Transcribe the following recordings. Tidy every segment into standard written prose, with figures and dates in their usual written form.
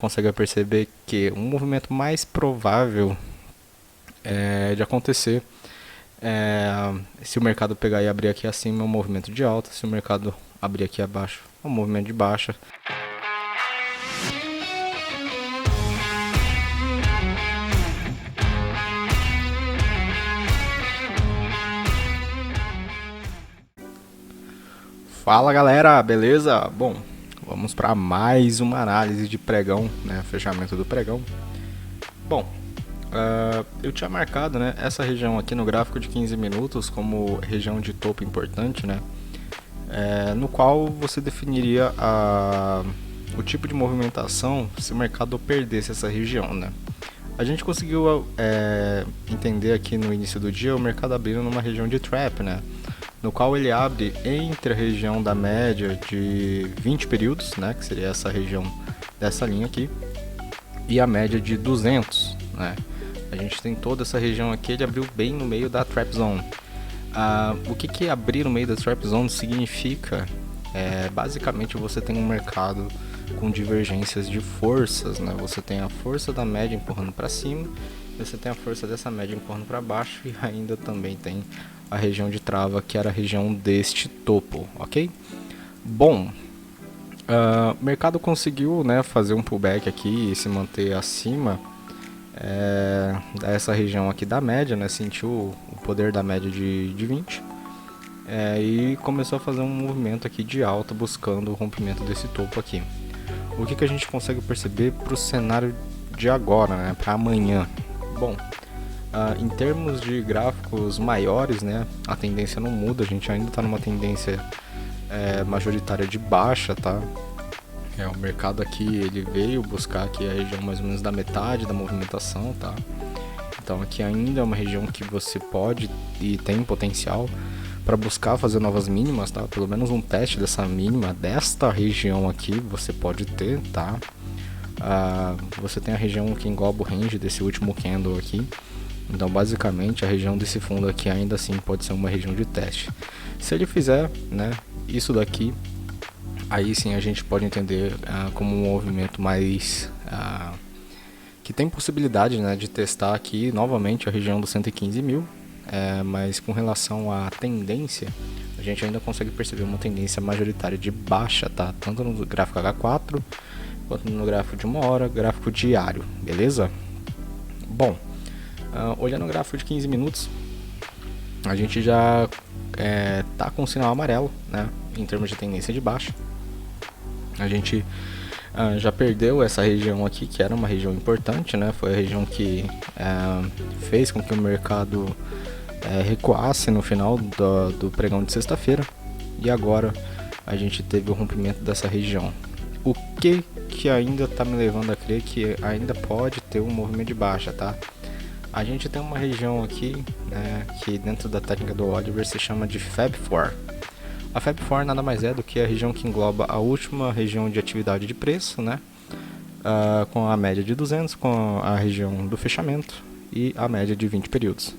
consegue perceber que um movimento mais provável de acontecer se o mercado pegar e abrir aqui acima é um movimento de alta, se o mercado abrir aqui abaixo é um movimento de baixa. Fala galera, beleza? Bom, vamos para mais uma análise de pregão, né? Fechamento do pregão. Bom, eu tinha marcado, né, essa região aqui no gráfico de 15 minutos como região de topo importante, né? No qual você definiria o tipo de movimentação se o mercado perdesse essa região, né? A gente conseguiu entender aqui no início do dia o mercado abrindo numa região de trap, né? No qual ele abre entre a região da média de 20 períodos, né? Que seria essa região dessa linha aqui, e a média de 200, né? A gente tem toda essa região aqui, ele abriu bem no meio da trap zone. O que abrir no meio da trap zone significa? Basicamente você tem um mercado com divergências de forças, né? Você tem a força da média empurrando para cima, você tem a força dessa média empurrando para baixo e ainda também tem a região de trava, que era a região deste topo, ok? Bom, o mercado conseguiu, né, fazer um pullback aqui e se manter acima dessa região aqui da média, né? Sentiu o poder da média de 20 e começou a fazer um movimento aqui de alta buscando o rompimento desse topo aqui. O que a gente consegue perceber para o cenário de agora, né, para amanhã? Bom, em termos de gráficos maiores, né, a tendência não muda, a gente ainda está numa tendência majoritária de baixa, tá? O mercado aqui ele veio buscar aqui a região mais ou menos da metade da movimentação, tá? Então aqui ainda é uma região que você pode e tem potencial para buscar fazer novas mínimas, tá? Pelo menos um teste dessa mínima desta região aqui você pode ter, tá? Você tem a região que engloba o range desse último candle aqui. Então basicamente a região desse fundo aqui ainda assim pode ser uma região de teste. Se ele fizer, né, isso daqui, aí sim a gente pode entender como um movimento mais que tem possibilidade, né, de testar aqui novamente a região dos 115 mil, mas com relação à tendência a gente ainda consegue perceber uma tendência majoritária de baixa, tá? Tanto no gráfico H4 quanto no gráfico de 1 hora, gráfico diário, beleza? Bom, olhando o gráfico de 15 minutos, a gente já tá com um sinal amarelo, né, em termos de tendência de baixa. A gente já perdeu essa região aqui, que era uma região importante, né? Foi a região que fez com que o mercado recuasse no final do pregão de sexta-feira. E agora a gente teve o rompimento dessa região. O que ainda está me levando a crer que ainda pode ter um movimento de baixa, tá? A gente tem uma região aqui, né, que dentro da técnica do Oliver se chama de Fab 4. A Fab 4 nada mais é do que a região que engloba a última região de atividade de preço, né? Com a média de 200, com a região do fechamento e a média de 20 períodos.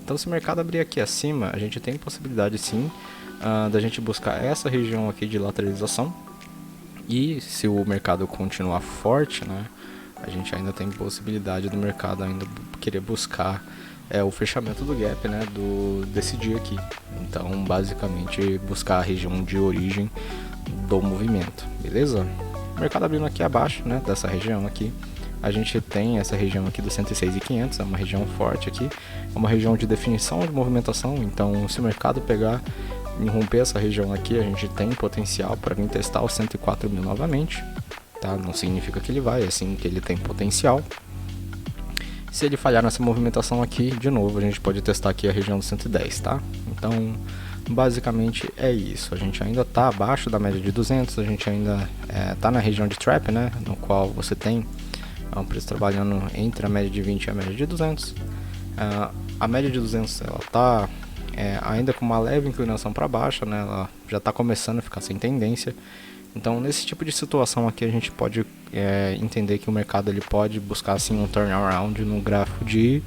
Então se o mercado abrir aqui acima, a gente tem possibilidade sim da gente buscar essa região aqui de lateralização. E se o mercado continuar forte, né, a gente ainda tem possibilidade do mercado ainda querer buscar o fechamento do gap, né, desse dia aqui. Então basicamente buscar a região de origem do movimento, beleza? O mercado abrindo aqui abaixo, né, dessa região aqui, a gente tem essa região aqui do 106.500, é uma região forte aqui, é uma região de definição de movimentação. Então se o mercado pegar e romper essa região aqui, a gente tem potencial para vir testar os 104 mil novamente, tá? Não significa que ele vai, assim que ele tem potencial. Se ele falhar nessa movimentação aqui, de novo, a gente pode testar aqui a região do 110, tá? Então, basicamente é isso. A gente ainda está abaixo da média de 200, a gente ainda está na região de trap, né? No qual você tem um preço trabalhando entre a média de 20 e a média de 200. A média de 200, ela está ainda com uma leve inclinação para baixo, né? Ela já está começando a ficar sem tendência. Então nesse tipo de situação aqui a gente pode entender que o mercado ele pode buscar assim um turnaround no gráfico de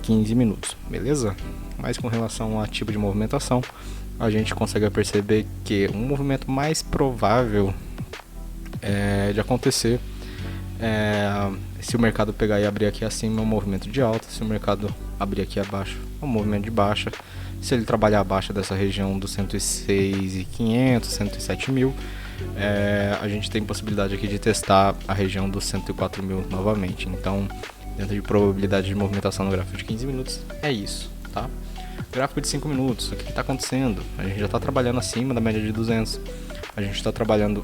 15 minutos, beleza? Mas com relação a tipo de movimentação, a gente consegue perceber que um movimento mais provável de acontecer Se o mercado pegar e abrir aqui acima, é um movimento de alta. Se o mercado abrir aqui abaixo, é um movimento de baixa. Se ele trabalhar abaixo dessa região dos 106.500, 107.000, a gente tem possibilidade aqui de testar a região dos 104.000 novamente. Então, dentro de probabilidade de movimentação no gráfico de 15 minutos, é isso, tá? Gráfico de 5 minutos, o que está acontecendo? A gente já está trabalhando acima da média de 200. A gente está trabalhando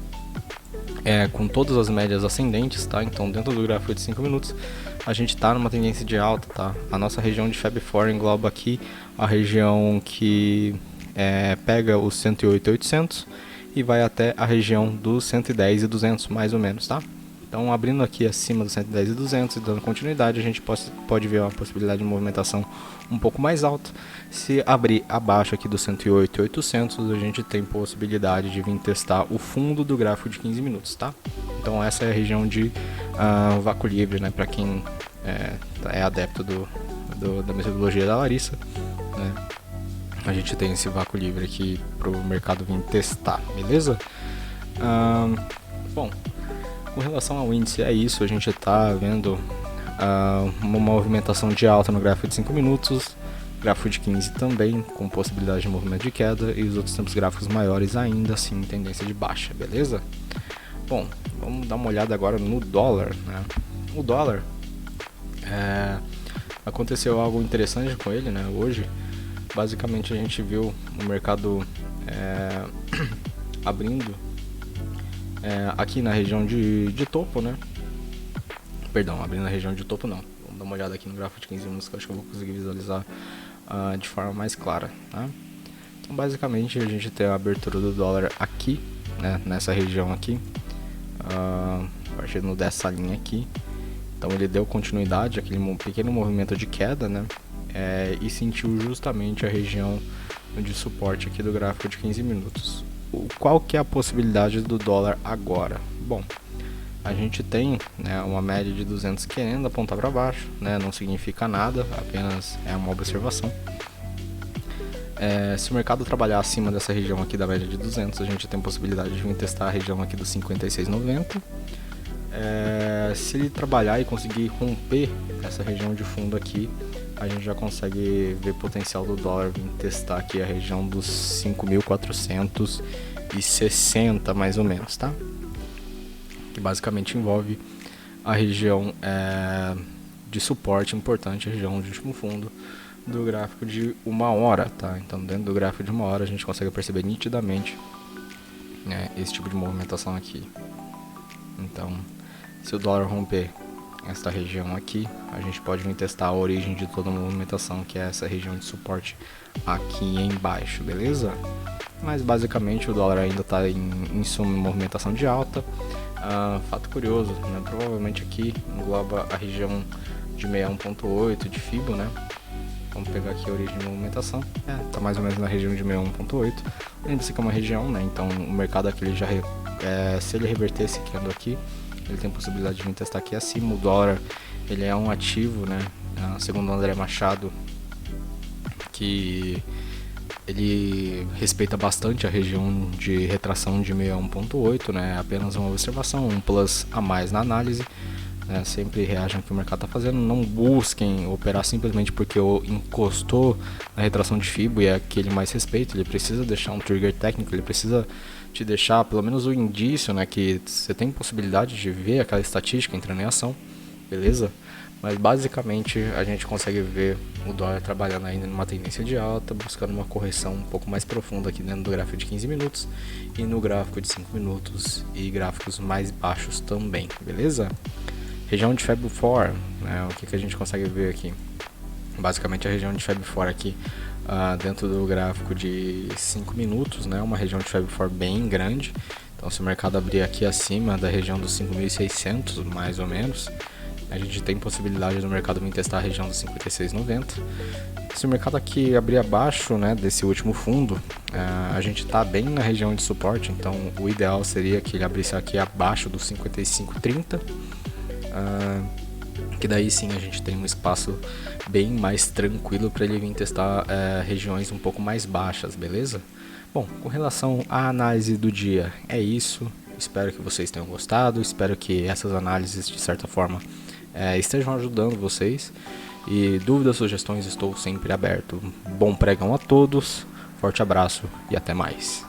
com todas as médias ascendentes, tá? Então, dentro do gráfico de 5 minutos, a gente está numa tendência de alta, tá? A nossa região de Fab4 engloba aqui a região que pega os 108.800 e vai até a região dos 110 e 200, mais ou menos, tá? Então, abrindo aqui acima dos 110 e 200 e dando continuidade, a gente pode ver uma possibilidade de movimentação um pouco mais alta. Se abrir abaixo aqui dos 108 e 800, a gente tem possibilidade de vir testar o fundo do gráfico de 15 minutos, tá? Então, essa é a região de vácuo livre, né? Para quem é adepto da metodologia da Larissa, né? A gente tem esse vácuo livre aqui para o mercado vir testar, beleza? Bom, com relação ao índice, é isso. A gente está vendo uma movimentação de alta no gráfico de 5 minutos, gráfico de 15 também, com possibilidade de movimento de queda, e os outros tempos gráficos maiores ainda assim tendência de baixa, beleza? Bom, vamos dar uma olhada agora no dólar, né? O dólar, aconteceu algo interessante com ele, né? Hoje, basicamente a gente viu o mercado abrindo aqui na região de topo, né? Perdão, abrindo na região de topo não. Vamos dar uma olhada aqui no gráfico de 15 minutos que eu acho que eu vou conseguir visualizar de forma mais clara, tá? Então, basicamente a gente tem a abertura do dólar aqui, né? Nessa região aqui, partindo dessa linha aqui. Então ele deu continuidade àquele pequeno movimento de queda, né? E sentiu justamente a região de suporte aqui do gráfico de 15 minutos. Qual que é a possibilidade do dólar agora? Bom, a gente tem, né, uma média de 200 querendo apontar para baixo, né? Não significa nada, apenas é uma observação. Se o mercado trabalhar acima dessa região aqui da média de 200, a gente tem possibilidade de vir testar a região aqui dos 56,90. Se ele trabalhar e conseguir romper essa região de fundo aqui, a gente já consegue ver potencial do dólar vir testar aqui a região dos 5.460 mais ou menos, tá? Que basicamente envolve a região de suporte importante, a região de último fundo do gráfico de 1 hora, tá? Então dentro do gráfico de 1 hora a gente consegue perceber nitidamente, né, esse tipo de movimentação aqui. Então, se o dólar romper esta região aqui, a gente pode vir testar a origem de toda a movimentação, que é essa região de suporte aqui embaixo, beleza? Mas basicamente o dólar ainda está em suma movimentação de alta. Fato curioso, né? Provavelmente aqui engloba a região de 61.8 de FIBO, né? Vamos pegar aqui a origem de movimentação. Tá mais ou menos na região de 61.8. Lembre-se que é uma região, né? Então o mercado aqui, ele já se ele reverter esse candle aqui, ele tem possibilidade de vir testar aqui acima. O dólar, ele é um ativo, né? Segundo o André Machado, que ele respeita bastante a região de retração de 61.8, né? Apenas uma observação, um plus a mais na análise, né? Sempre reajam ao que o mercado está fazendo, não busquem operar simplesmente porque encostou na retração de FIBO e é que ele mais respeita. Ele precisa deixar um trigger técnico, ele precisa te deixar pelo menos o indício, né, que você tem possibilidade de ver aquela estatística entrando em ação, beleza? Mas basicamente a gente consegue ver o dólar trabalhando ainda numa tendência de alta, buscando uma correção um pouco mais profunda aqui dentro do gráfico de 15 minutos e no gráfico de 5 minutos e gráficos mais baixos também, beleza? Região de Fab4, né, o que a gente consegue ver aqui? Basicamente a região de Fab4 aqui, dentro do gráfico de 5 minutos, né, uma região de Fab4 bem grande. Então se o mercado abrir aqui acima da região dos 5.600 mais ou menos, a gente tem possibilidade do mercado vir testar a região dos 56,90. Se o mercado aqui abrir abaixo, né, desse último fundo, a gente está bem na região de suporte, então o ideal seria que ele abrisse aqui abaixo dos 55,30, que daí sim a gente tem um espaço bem mais tranquilo para ele vir testar regiões um pouco mais baixas, beleza? Bom, com relação à análise do dia, é isso. espero que vocês tenham gostado, espero que essas análises de certa forma estejam ajudando vocês. E dúvidas, sugestões, estou sempre aberto. Bom pregão a todos, forte abraço e até mais.